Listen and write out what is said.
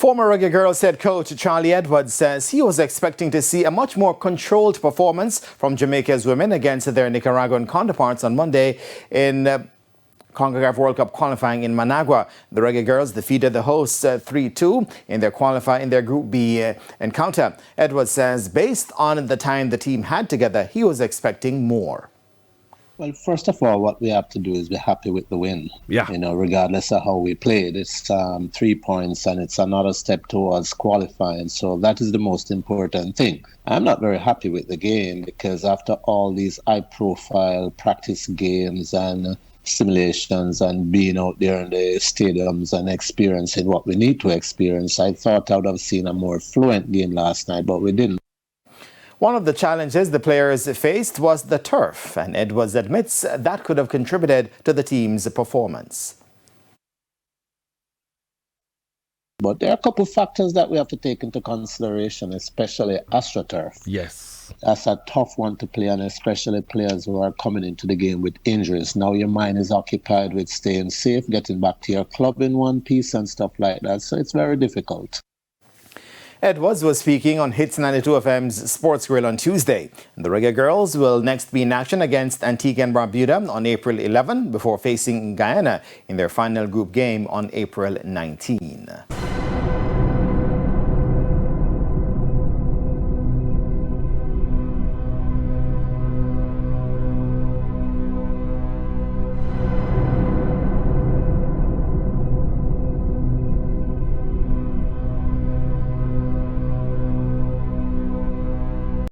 Former Reggae Girls head coach Charlie Edwards says he was expecting to see a much more controlled performance from Jamaica's women against their Nicaraguan counterparts on Monday in CONCACAF World Cup qualifying in Managua. The Reggae Girls defeated the hosts 3-2 in their Group B encounter. Edwards says based on the time the team had together, he was expecting more. Well, first of all, what we have to do is be happy with the win. Yeah. Regardless of how we played. It's 3 points and it's another step towards qualifying. So that is the most important thing. I'm not very happy with the game because after all these high-profile practice games and simulations and being out there in the stadiums and experiencing what we need to experience, I thought I would have seen a more fluent game last night, but we didn't. One of the challenges the players faced was the turf, and Edwards admits that could have contributed to the team's performance. But there are a couple of factors that we have to take into consideration, especially AstroTurf. Yes. That's a tough one to play, and especially players who are coming into the game with injuries. Now your mind is occupied with staying safe, getting back to your club in one piece and stuff like that. So it's very difficult. Edwards was speaking on Hits 92 FM's Sports Grill on Tuesday. The Reggae Girls will next be in action against Antigua and Barbuda on April 11 before facing Guyana in their final group game on April 19.